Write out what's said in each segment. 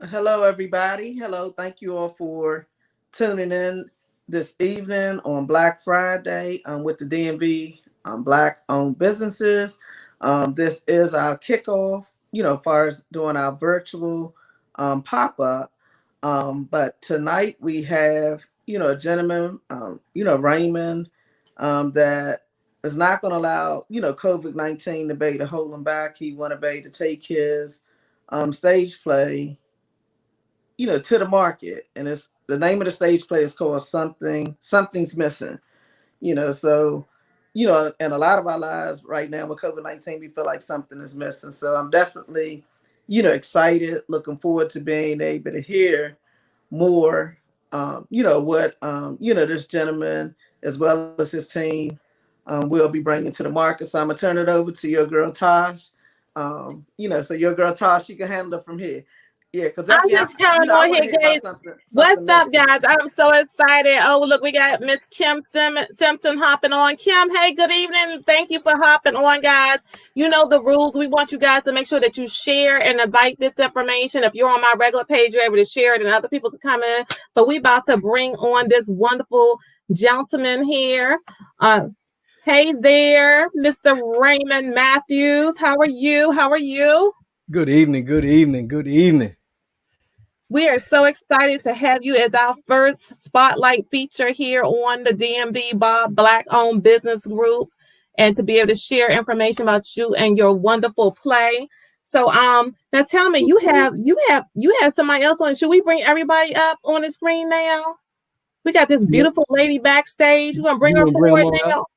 Hello, everybody. Hello. Thank you all for tuning in this evening on Black Friday with the DMV Black owned businesses. This is our kickoff, as far as doing our virtual pop up. But tonight we have, a gentleman, Raymond, that is not going to allow, COVID-19 to be to hold him back. He want to be to take his stage play to the market. And it's the name of the stage play is called Something's Missing. So in a lot of our lives right now with COVID-19, we feel like something is missing. So I'm definitely, excited, looking forward to being able to hear more, what, this gentleman as well as his team will be bringing to the market. So I'm going to turn it over to your girl, Tosh. So your girl, Tosh, you can handle it from here. Yeah, because I'm definitely, just coming I on want here, to hear guys. about something What's up, missing. guys? I'm so excited. Oh, look, we got Miss Kim Simpson hopping on. Kim, hey, good evening. Thank you for hopping on, guys. You know the rules. We want you guys to make sure that you share and invite this information. If you're on my regular page, you're able to share it and other people can come in. But we about to bring on this wonderful gentleman here. Hey there, Mr. Raymond Matthews. How are you? How are you? Good evening, good evening, good evening. We are so excited to have you as our first spotlight feature here on the DMV Bob Black owned business group and to be able to share information about you and your wonderful play. So now tell me, you have somebody else on. Should we bring everybody up on the screen now? We got this Yep. beautiful lady backstage. We're gonna bring You her gonna bring them forward on up?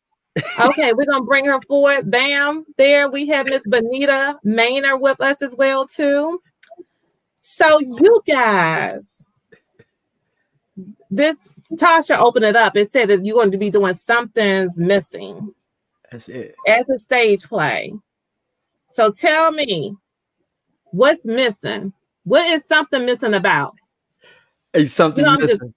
now. Okay, we're gonna bring her forward. Bam. There we have Miss Benita Maynard with us as well, too. So you guys, this Tasha opened it up. It said that you're going to be doing Something's Missing That's it. as a stage play. So tell me, what's missing? What is something missing about? Hey, You know, something I'm just missing.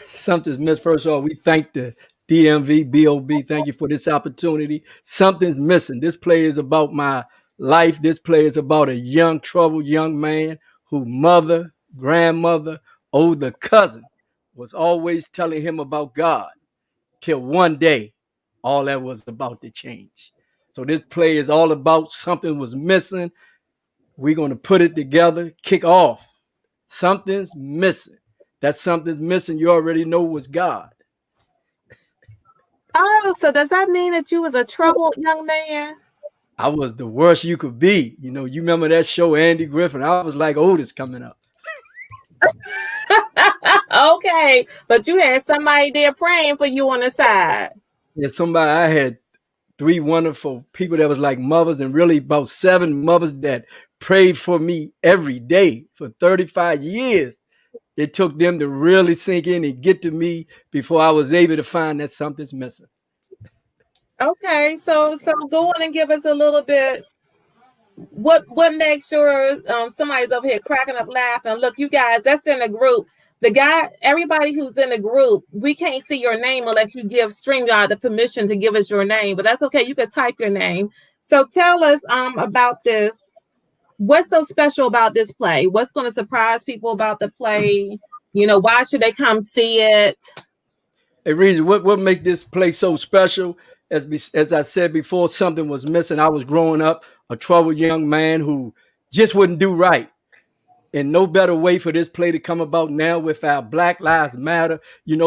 Something's missing. First of all, we thank the DMV, BOB. Thank you for this opportunity. Something's missing. This play is about my life. This play is about a young, troubled young man whose mother, grandmother, older cousin was always telling him about God till one day all that was about to change. So this play is all about something was missing. We're going to put it together, kick off. Something's missing. That something's missing, you already know was God. so does that mean that you was a troubled young man? I was the worst you could be. You remember that show, Andy Griffin? I was like Otis coming up. Okay, but you had somebody there praying for you on the side. Yeah, I had three wonderful people that was like mothers, and really about seven mothers that prayed for me every day for 35 years. It took them to really sink in and get to me before I was able to find that something's missing. Okay, so go on and give us a little bit. What makes sure somebody's over here cracking up laughing? Look, you guys, that's in the group. The guy, everybody who's in the group, we can't see your name unless you give StreamYard the permission to give us your name, but that's okay. You can type your name. So tell us about this. What's so special about this play? What's going to surprise people about the play? Why should they come see it? A reason what make this place so special, as I said before, something was missing. I was growing up a troubled young man who just wouldn't do right. And no better way for this play to come about now with our Black Lives Matter.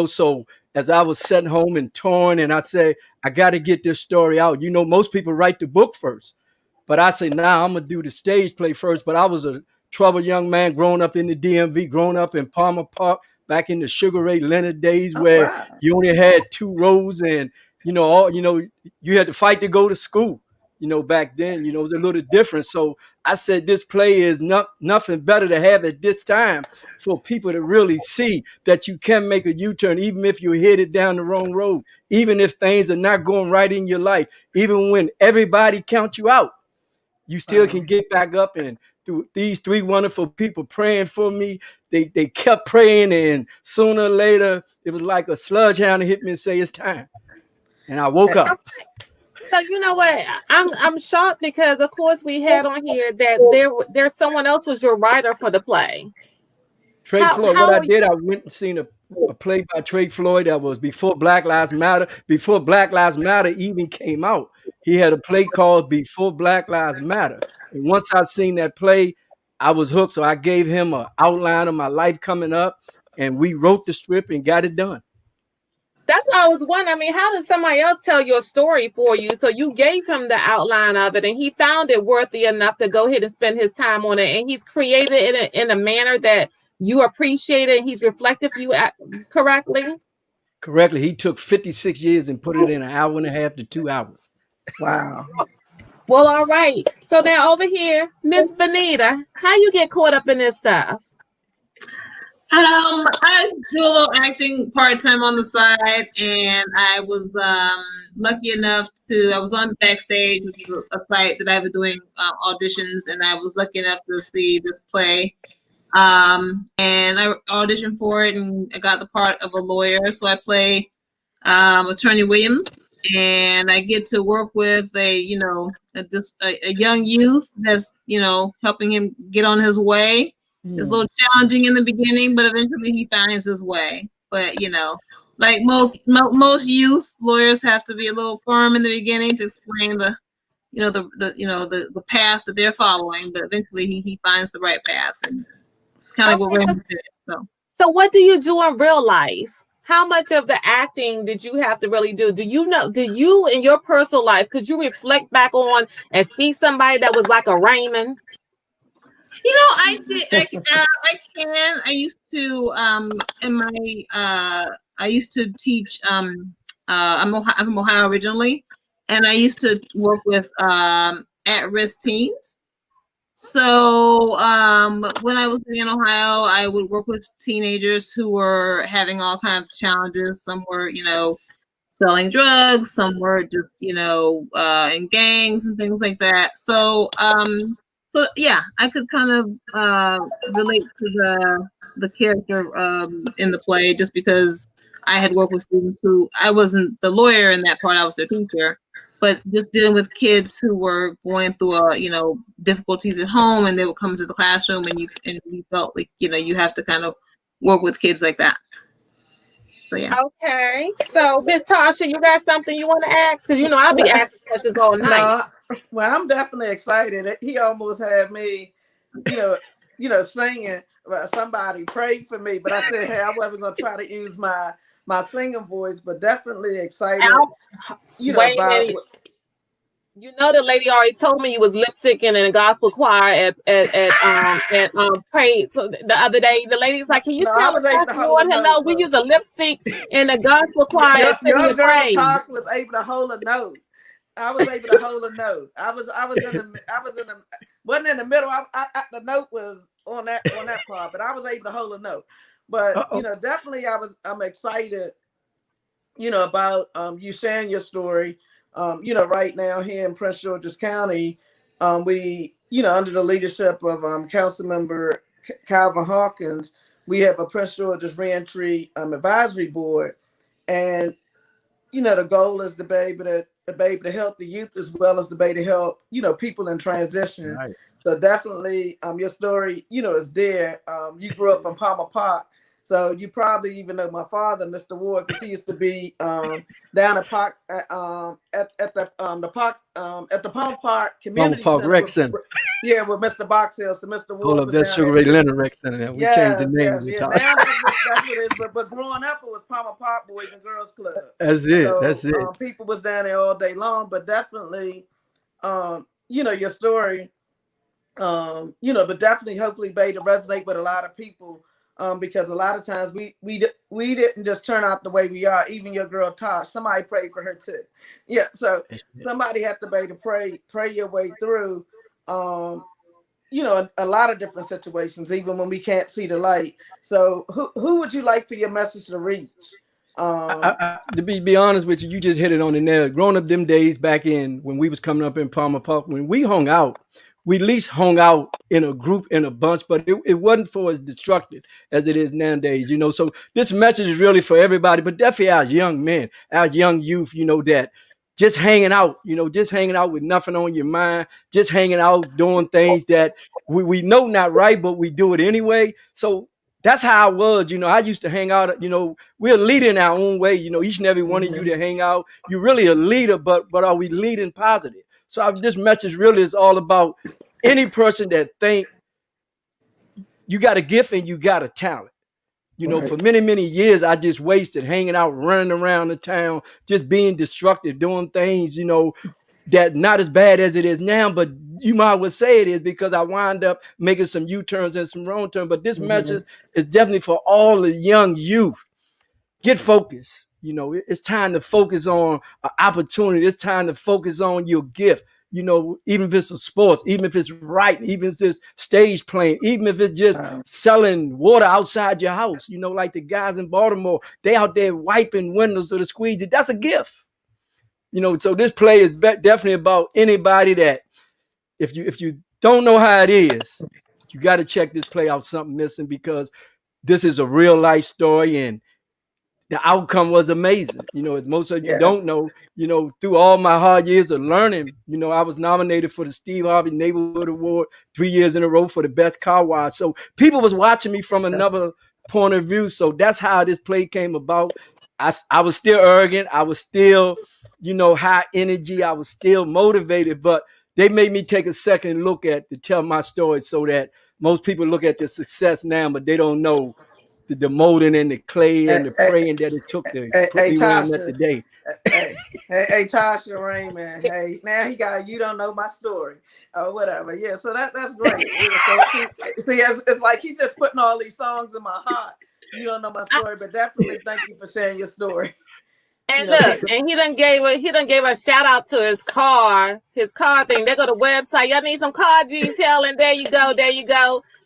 So as I was sitting home and torn, and I say, I got to get this story out. Most people write the book first. But I say, nah, I'm going to do the stage play first. But I was a troubled young man growing up in the DMV, growing up in Palmer Park, back in the Sugar Ray Leonard days Oh, where wow. you only had two rows and, you had to fight to go to school. Back then, it was a little different. So I said, this play is nothing better to have at this time for people to really see that you can make a U-turn, even if you're headed down the wrong road, even if things are not going right in your life, even when everybody counts you out. You still Wow. can get back up, and through these three wonderful people praying for me, they kept praying, and sooner or later it was like a sludge hound hit me and say it's time, and I woke up. So you know what? I'm shocked because of course we had on here that there's someone else was your writer for the play. Trey Floyd. What How I are you? did, I went and seen a play by Trey Floyd that was before Black Lives Matter. Before Black Lives Matter even came out, he had a play called Before Black Lives Matter. And once I seen that play, I was hooked. So I gave him an outline of my life coming up, and we wrote the script and got it done. That's what I was wondering. I mean, how did somebody else tell your story for you? So you gave him the outline of it, and he found it worthy enough to go ahead and spend his time on it. And he's created it in a manner that you appreciate it. He's reflected you correctly. Correctly, he took 56 years and put it in an hour and a half to 2 hours. Wow. Well, all right. So now over here, Miss Benita, how you get caught up in this stuff? I do a little acting part time on the side, and I was lucky enough to. I was on backstage, which is a site that I've been doing auditions, and I was lucky enough to see this play. And I auditioned for it, and I got the part of a lawyer. So I play Attorney Williams, and I get to work with a young youth that's helping him get on his way. It's a little challenging in the beginning, but eventually he finds his way. But like most youth, lawyers have to be a little firm in the beginning to explain the path that they're following. But eventually he finds the right path, and kind of what Okay. Raymond said. So what do you do in real life? How much of the acting did you have to really do? Do you in your personal life, could you reflect back on and see somebody that was like a Raymond? I did. I can. I used to in my I used to teach. I'm from Ohio originally, and I used to work with at-risk teens. So when I was in Ohio, I would work with teenagers who were having all kinds of challenges. Some were, selling drugs. Some were just, in gangs and things like that. So yeah, I could kind of relate to the character in the play just because I had worked with students who I wasn't the lawyer in that part. I was their teacher, but just dealing with kids who were going through difficulties at home, and they would come to the classroom, and you felt like you have to kind of work with kids like that. So yeah. Okay. So Miss Tasha, you got something you want to ask? Because I'll be asking questions all night. No, well, I'm definitely excited. He almost had me, singing. Somebody prayed for me, but I said, hey, I wasn't going to try to use my singing voice, but definitely excited. Wait a minute. The lady already told me you was lip syncing in a gospel choir at praise the other day. The lady's like, "Can you tell us Lord hello? We use a lip sync in a gospel choir." Your girl Tosh was able to hold a note. I was able to hold a note. I was wasn't in the middle. The note was on that part, but I was able to hold a note. But definitely I'm excited. About you sharing your story. Right now here in Prince George's County, we, under the leadership of Council Member Calvin Hawkins, we have a Prince George's Reentry Advisory Board, and the goal is to be able to help the youth as well as to be able to help people in transition. Right. So definitely, your story is there. You grew up in Palmer Park. So you probably even know my father, Mr. Ward, because he used to be down at Park at the Palm Park Community Palm Park Rec Center. Yeah, with Mr. Boxhill. So Mr. Ward. Hold up, that's Sugar Ray Leonard Rec Center. We changed the name. Yeah. Now that's what it is. But growing up, it was Palmer Park Boys and Girls Club. That's it. So, that's it. People was down there all day long. But definitely, your story, but definitely, hopefully, made to resonate with a lot of people. Because a lot of times we didn't just turn out the way we are. Even your girl Tosh, somebody prayed for her too. Yeah, so somebody had to be to pray your way through. A lot of different situations, even when we can't see the light. So who would you like for your message to reach? To be honest with you, you just hit it on the nail. Growing up them days back in when we was coming up in Palmer Park, when we hung out, we at least hung out in a group, in a bunch, but it wasn't for as destructive as it is nowadays, So this message is really for everybody, but definitely our young men, our young youth, that just hanging out with nothing on your mind, just hanging out, doing things that we know not right, but we do it anyway. So that's how I was. I used to hang out. We're a leader in our own way. Each and every one of you Mm-hmm. that hang out, you're really a leader, but are we leading positive? So this message really is all about any person that think you got a gift and you got a talent. For Right. many, many years, I just wasted hanging out, running around the town, just being destructive, doing things, that not as bad as it is now, but you might well say it is because I wind up making some U-turns and some wrong turns. But this Mm-hmm. message is definitely for all the young youth. Get focused. It's time to focus on an opportunity. It's time to focus on your gift. Even if it's a sports, even if it's writing, even if it's stage playing, even if it's just selling water outside your house, like the guys in Baltimore, they out there wiping windows or the squeegee. That's a gift. So this play is definitely about anybody that if you don't know how it is, you got to check this play out. Something missing because this is a real life story and the outcome was amazing. As most of you don't Yes. know, through all my hard years of learning, I was nominated for the Steve Harvey Neighborhood Award 3 years in a row for the best car wash. So people was watching me from another point of view. So that's how this play came about. I was still arrogant. I was still, high energy. I was still motivated, but they made me take a second look at to tell my story so that most people look at the success now, but they don't know the molding and the clay Hey, and the hey, praying that it took to hey, put hey, me where I'm at Tasha. today. Hey, Tasha Raymond. Hey, now he got you don't know my story or whatever. Yeah, so that's great. Yeah, so see, it's like he's just putting all these songs in my heart. You don't know my story, but definitely thank you for sharing your story. And look, and he done gave a shout out to his car thing. They go to website. Y'all need some car detail, and there you go.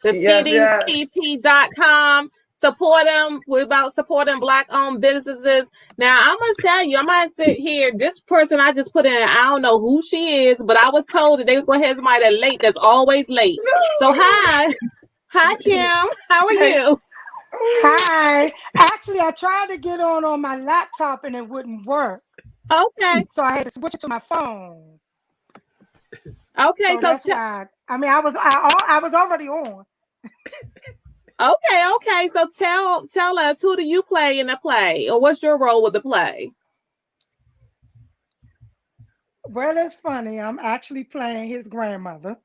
The Yes, yes. CDTP.com. Support them. We're about supporting Black-owned businesses. Now, I'm going to tell you, I might sit here. This person I just put in, I don't know who she is, but I was told that they was going to have somebody that's late, that's always late. So, hi. Hi, Kim. How are Hey. you? Hi. Actually, I tried to get on my laptop and it wouldn't work. Okay. So I had to switch it to my phone. Okay. So that's why. I was already on. Okay. So tell us, who do you play in the play, or what's your role with the play? Well, it's funny. I'm actually playing his grandmother.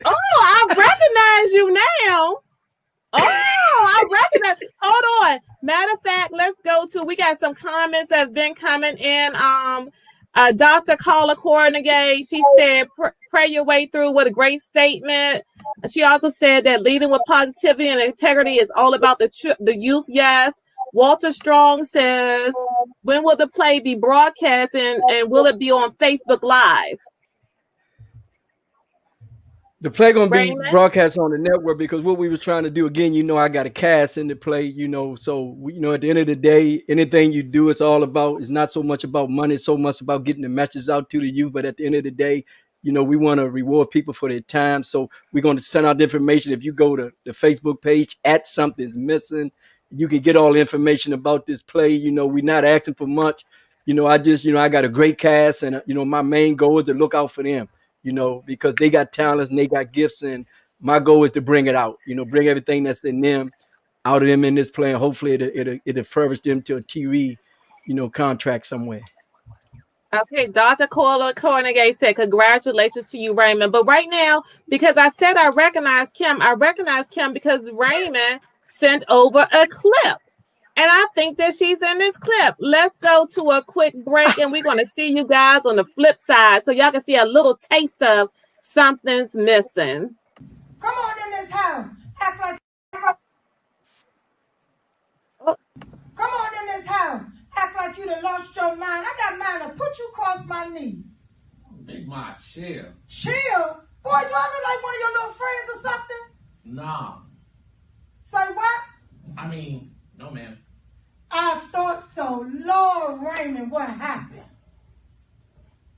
Oh, I recognize you now. Oh, I recognize. Hold on. Matter of fact, let's go to. We got some comments that have been coming in. Dr. Carla Cornegay, she said, "Pray your way through." What a great statement. She also said that leading with positivity and integrity is all about the youth. Yes. Walter Strong says, "When will the play be broadcast and will it be on Facebook Live?" The play gonna be Raymond? broadcast on the network because what we was trying to do again, I got a cast in the play, so at the end of the day, anything you do, it's all about. It's not so much about money, it's so much about getting the message out to the youth. But at the end of the day, we want to reward people for their time. So we're going to send out the information. If you go to the Facebook page at Something's Missing, you can get all the information about this play. We're not asking for much. I got a great cast, and my main goal is to look out for them. Because they got talents and they got gifts, and my goal is to bring it out. Bring everything that's in them out of them in this play, and hopefully it'll furnish them to a TV, contract somewhere. Okay, Dr. Carla Cornegay said, "Congratulations to you, Raymond." But right now, because I said I recognize Kim because Raymond sent over a clip. And I think that she's in this clip. Let's go to a quick break, and we're going to see you guys on the flip side so y'all can see a little taste of Something's Missing. Come on in this house. Act like. Oh. Come on in this house. Act like you done lost your mind. I got mine to put you across my knee. Big Ma, chill. Chill? Boy, y'all look like one of your little friends or something? Nah. Say what? I mean, no, ma'am. I thought so. Lord Raymond, what happened?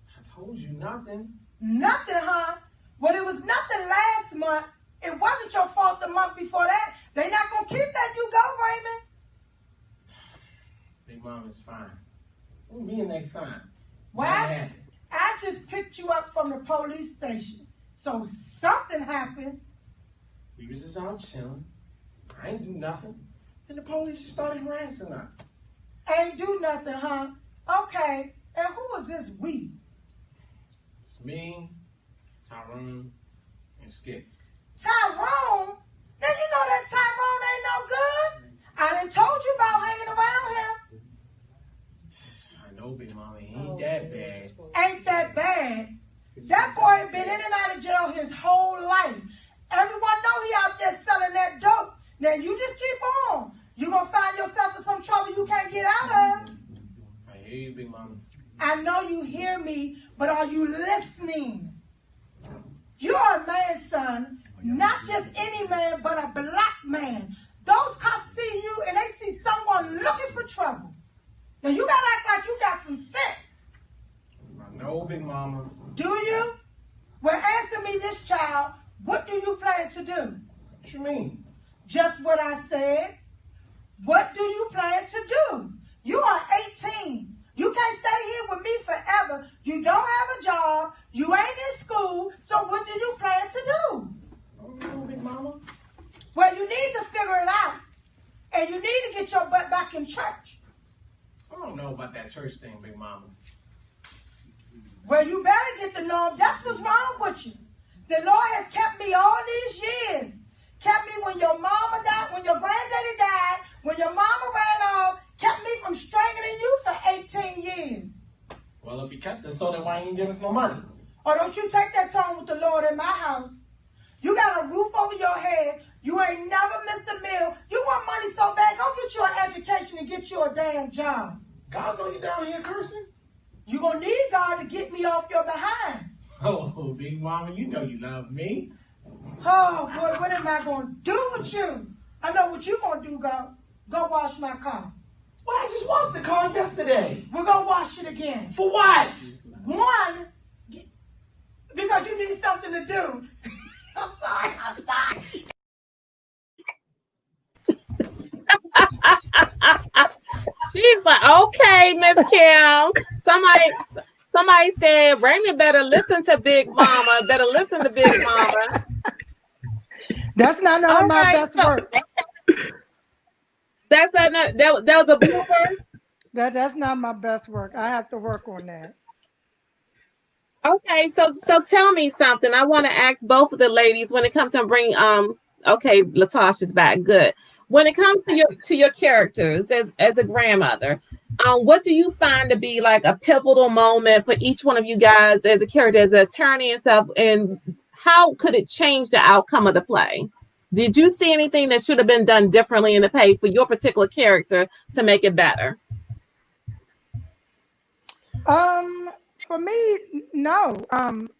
I told you nothing. Nothing, huh? Well, it was nothing last month. It wasn't your fault the month before that. They not going to keep letting you go, Raymond. Big Mom is fine. We'll be in next time. What? I just picked you up from the police station. So something happened. We was just out chilling. I ain't do nothing. And the police just started harassing us. Ain't do nothing, huh? Okay. And who is this we? It's me, Tyrone, and Skip. Tyrone? Now you know that Tyrone ain't no good. I done told you about hanging around him. I know, Big Mama, he ain't that bad. Ain't that bad. That boy been in and out of jail his whole life. Everyone know he out there selling that dope. Now you just keep on. You gonna find yourself in some trouble you can't get out of. I hear you, Big Mama. I know you hear me, but are you listening? You are a man, son. Not just any man, but a black man. Those cops see you and they see someone looking for trouble. Now you gotta act like you got some sense. I know, Big Mama. Do you? Well, answer me this, child. What do you plan to do? What you mean? Just what I said. What do you plan to do? You are 18. You can't stay here with me forever. You don't have a job. You ain't in school. So what do you plan to do? I don't know, Big Mama. Well, you need to figure it out. And you need to get your butt back in church. I don't know about that church thing, Big Mama. Well, you better get to know him. That's what's wrong with you. The Lord has kept me all these years. Kept me when your mama died, when your granddaddy died, when your mama ran off. Kept me from strangling you for 18 years. Well, if he kept us, so then why he ain't give us no money? Or don't you take that tone with the Lord in my house. You got a roof over your head. You ain't never missed a meal. You want money so bad, go get you an education and get you a damn job. God know you down here cursing? You gonna need God to get me off your behind. Oh, Big Mama, you know you love me. Oh, boy, what am I gonna do with you? I know what you gonna do, go. Go wash my car. Well, I just washed the car yesterday. We're gonna wash it again. For what? One, because you need something to do. I'm sorry. She's like, okay, Miss Kim. Somebody said Raymond better listen to Big Mama. Better listen to Big Mama. That's not none of my best work. That was a blooper. That's not my best work. I have to work on that. Okay, so tell me something. I want to ask both of the ladies when it comes to bring okay, Latasha's back. Good. When it comes to your characters as a grandmother, what do you find to be like a pivotal moment for each one of you guys as a character, as an attorney and stuff, and how could it change the outcome of the play? Did you see anything that should have been done differently in the play for your particular character to make it better? For me, no. I'm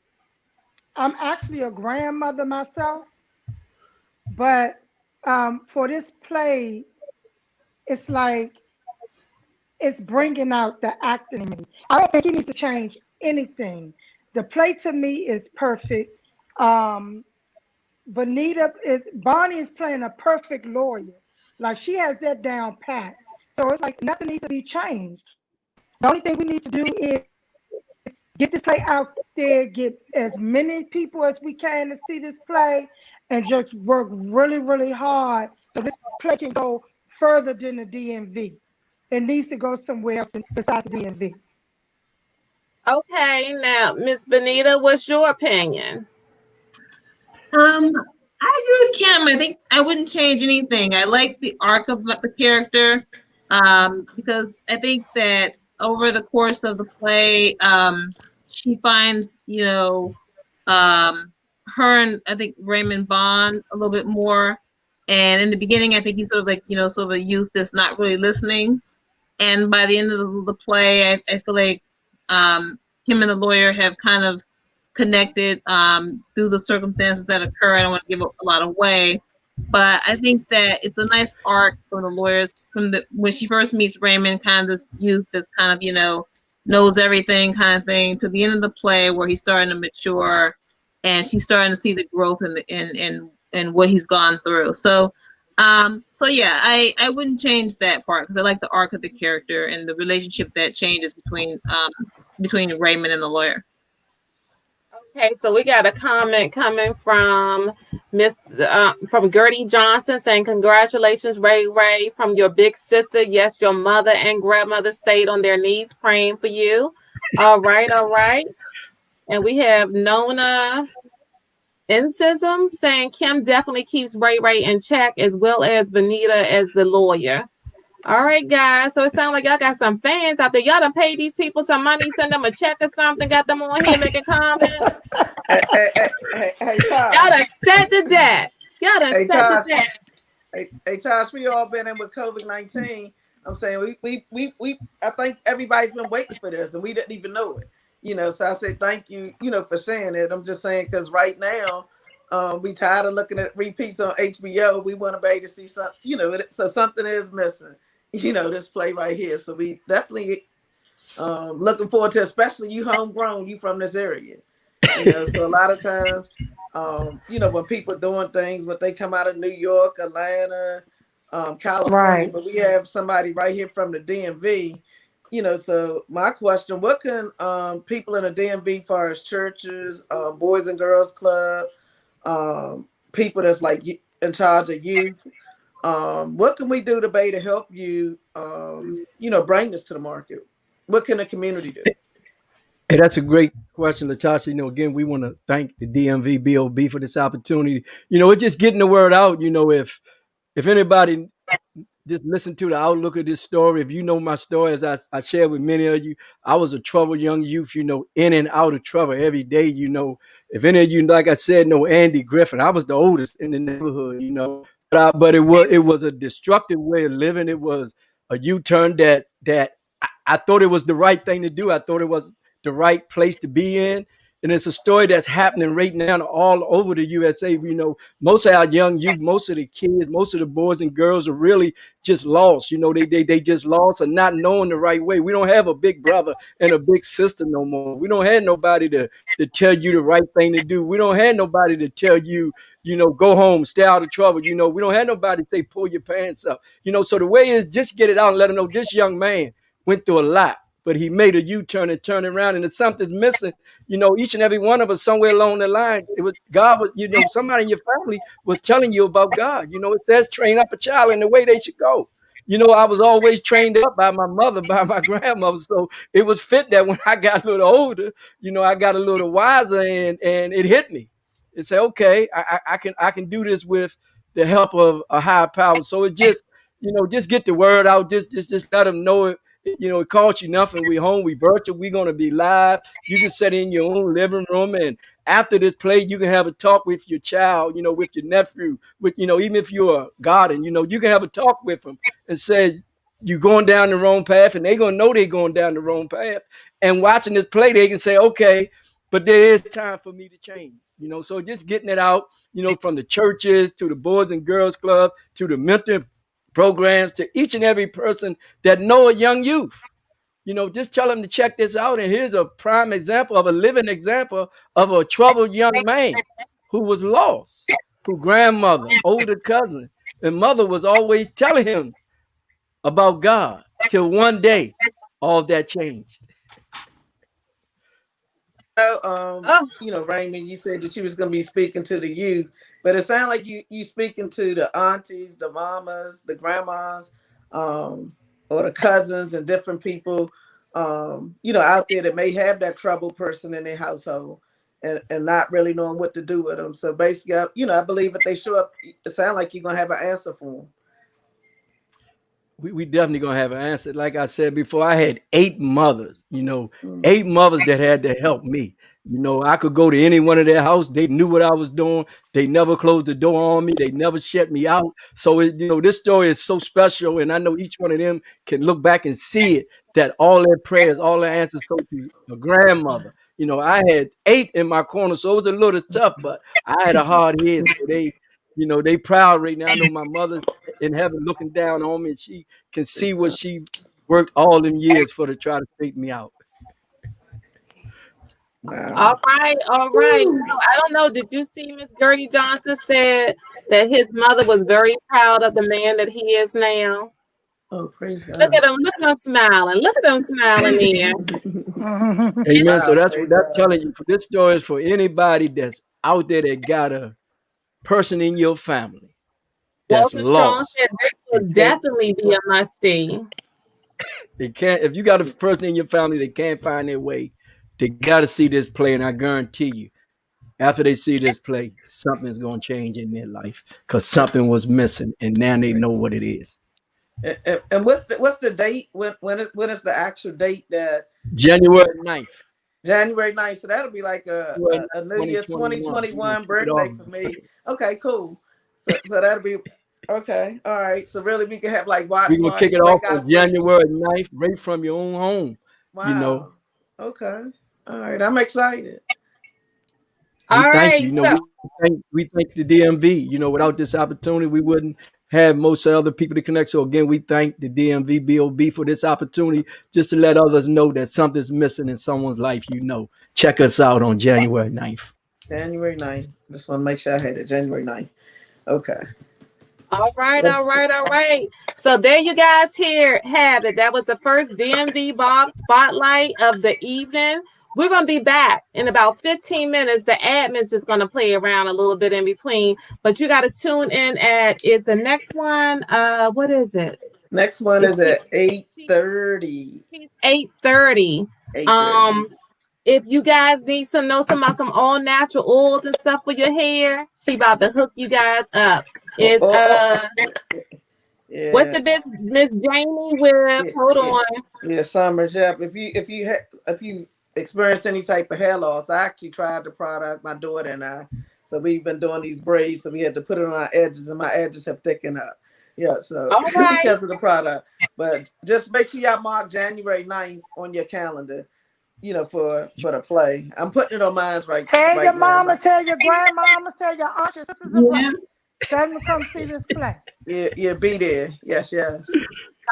actually a grandmother myself, but for this play, it's like it's bringing out the acting in me. I don't think he needs to change anything. The play to me is perfect. Bonnie is playing a perfect lawyer. Like she has that down pat. So it's like nothing needs to be changed. The only thing we need to do is get this play out there, get as many people as we can to see this play, and just work really, really hard so this play can go further than the DMV. It needs to go somewhere else besides the DMV. Okay, now Miss Benita, what's your opinion? I agree with Kim. I think I wouldn't change anything. I like the arc of the character because I think that over the course of the play, she finds, her and I think Raymond bond a little bit more. And in the beginning, I think he's sort of like, sort of a youth that's not really listening. And by the end of the play, I feel like him and the lawyer have kind of connected through the circumstances that occur. I don't want to give a lot away, but I think that it's a nice arc from the lawyers when she first meets Raymond, kind of this youth that's kind of, knows everything kind of thing, to the end of the play where he's starting to mature and she's starting to see the growth in what he's gone through. So yeah, I wouldn't change that part because I like the arc of the character and the relationship that changes between Raymond and the lawyer. Okay, so we got a comment coming from Miss from Gertie Johnson saying, "Congratulations, Ray Ray, from your big sister. Yes, your mother and grandmother stayed on their knees praying for you." All right, all right. And we have Nona Insism saying Kim definitely keeps Ray Ray in check, as well as Benita as the lawyer. All right, guys. So it sounds like y'all got some fans out there. Y'all done pay these people some money, send them a check or something, got them on here making comments. Hey, Y'all Tosh. done set the debt. Y'all done Hey, set the Tosh. debt. Hey, Tosh. We all been in with COVID-19. I'm saying we. I think everybody's been waiting for this, and we didn't even know it. So I said thank you. For saying it. I'm just saying because right now, we tired of looking at repeats on HBO. We want to be able to see something. So something is missing. This play right here. So we definitely looking forward to, especially you homegrown, you from this area. So a lot of times, when people doing things, but they come out of New York, Atlanta, California, Right. but we have somebody right here from the DMV. So my question: what can people in the DMV, far as churches, Boys and Girls Club, people that's like in charge of youth, what can we do to help you, bring this to the market? What can the community do? Hey, that's a great question, Latasha. Again, we want to thank the DMV BOB for this opportunity. It's just getting the word out. If anybody just listen to the outlook of this story. If you know my story, as I shared with many of you, I was a troubled young youth, in and out of trouble every day. If any of you, like I said, know Andy Griffin, I was the oldest in the neighborhood. But it was a destructive way of living. It was a U-turn that I thought it was the right thing to do. I thought it was the right place to be in. And it's a story that's happening right now all over the USA. Most of our young youth, most of the kids, most of the boys and girls are really just lost. They just lost or not knowing the right way. We don't have a big brother and a big sister no more. We don't have nobody to tell you the right thing to do. We don't have nobody to tell you, go home, stay out of trouble. We don't have nobody to say pull your pants up. So the way is just get it out and let them know this young man went through a lot, but he made a U-turn and turned around, and if something's missing, each and every one of us somewhere along the line, it was God was, somebody in your family was telling you about God. It says train up a child in the way they should go. I was always trained up by my mother, by my grandmother. So it was fit that when I got a little older, I got a little wiser and it hit me. It said, okay, I can do this with the help of a higher power. So it just get the word out, just let them know it. It costs you nothing. We home, we virtual, we gonna be live. You can sit in your own living room, and after this play, you can have a talk with your child, with your nephew, with even if you're a guardian, you can have a talk with them and say you're going down the wrong path, and they're gonna know they're going down the wrong path. And watching this play, they can say, okay, but there is time for me to change. So just getting it out, from the churches to the Boys and Girls Club to the mentor programs to each and every person that know a young youth. Just tell them to check this out. And here's a prime example of a living example of a troubled young man who was lost, whose grandmother, older cousin, and mother was always telling him about God till one day all that changed. Oh, Raymond, you said that you was gonna be speaking to the youth, but it sounded like you speaking to the aunties, the mamas, the grandmas, or the cousins and different people, out there that may have that troubled person in their household and not really knowing what to do with them. So basically, I believe if they show up, it sounds like you're gonna have an answer for them. We definitely gonna have an answer. Like I said before, I had 8 mothers, Mm. 8 mothers that had to help me. I could go to any one of their house. They knew what I was doing. They never closed the door on me. They never shut me out. So this story is so special, and I know each one of them can look back and see it. That all their prayers, all their answers go to a grandmother. I had 8 in my corner, so it was a little tough, but I had a hard head. So they proud right now. I know my mother in heaven looking down on me, and she can see what she worked all them years for to try to straighten me out. Wow. all right, all right. So I don't know. Did you see Miss Gertie Johnson said that his mother was very proud of the man that he is now? Oh, praise Look God. at them. Look at them smiling. Look at them smiling there. Amen. So Wow, that's praise God. telling you. This story is for anybody that's out there that got a person in your family that's Walter Strong lost said this and will can't. definitely be a must see. They can't. If you got a person in your family that can't find their way, they got to see this play, and I guarantee you, after they see this play, something's gonna change in their life because something was missing, and now they know what it is. And what's the date? When is the actual date that January 9th, January 9th? So that'll be like January a 9th, New Year's 2021. We're gonna 2021 kick it off. birthday for me. Okay, cool. So that'll be okay. All right. So really we can have like watch We're gonna kick parties, it off break out on cookies. January 9th, right from your own home. You know, Wow. Okay. All right. I'm excited. we All thank you. right. You know, So, we thank the DMV. You know, without this opportunity, we wouldn't have most other people to connect. So again, we thank the DMV BOB for this opportunity just to let others know that something's missing in someone's life. You know, check us out on January 9th. January 9th. Just want to make sure I had it. January 9th. Okay. all right, all right, all right. So there you guys here have it. That was the first DMV Bob spotlight of the evening. We're gonna be back in about 15 minutes. The admin's just gonna play around a little bit in between, but you gotta tune in at is the next one. What is it? Next one It's is at 8:30. 8:30. 8:30. If you guys need some about some all natural oils and stuff for your hair, she about to hook you guys up. Oh, Is oh, oh. what's Yeah. the business Miss Jamie with? Yeah, Hold yeah, on. yeah. Summers. Yeah. If you experience any type of hair loss, I actually tried the product. My daughter and I. So we've been doing these braids. So we had to put it on our edges, and my edges have thickened up. Yeah. So All right. because of the product, but just make sure y'all mark January 9th on your calendar. For the play. I'm putting it on mine Tell your right now. mama, tell your grandmama, tell your aunts, your sisters and Yeah. brothers. Tell them to come see this play. Yeah, be there. Yes, yes.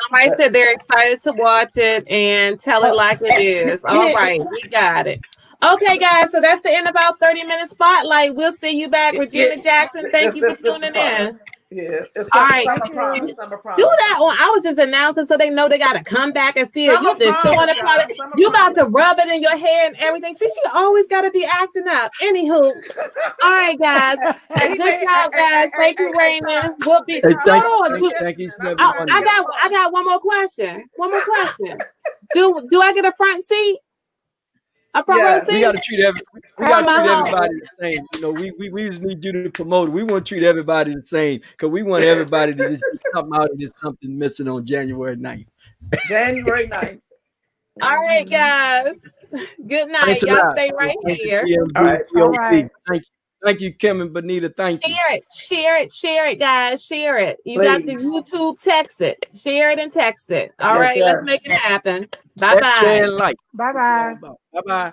Somebody said they're excited to watch it and tell it like it is. All right, we got it. Okay, guys, so that's the end of our 30-minute spotlight. We'll see you back. Yeah, Regina Jackson, thank you for this the tuning product. in. Yeah, it's All right. summer promise. Summer Do promise. that one. I was just announcing so they know they gotta come back and see it. You Summer just showing promise, the product. y'all. Summer You about promise. to rub it in your hair and everything. See, she always gotta be acting up. Anywho, all right, guys. Hey, Good job, guys. Thank you, Raymond. We'll be Hey, Tell hold on. thank each and I'm every trying one to of I you. get got them I got one more question. One more question. Do I get a front seat? A front row Yeah. We seat? got to treat From my home. everybody the same. You know, we just need you to promote it. We want to treat everybody the same because we want everybody to just get something out of this, something missing on January 9th. January 9th. All right, guys. Good night. Thanks a Y'all lot. stay right Thank you, here. All DMV, right. All DOP. right. Thank you, Kim and Benita. Thank you. Share it, guys. Share it. You got the Please. YouTube, text it. Share it and text it. All Yes, right, let's sir. make it happen. Bye Share bye. and like. Bye bye. Bye bye.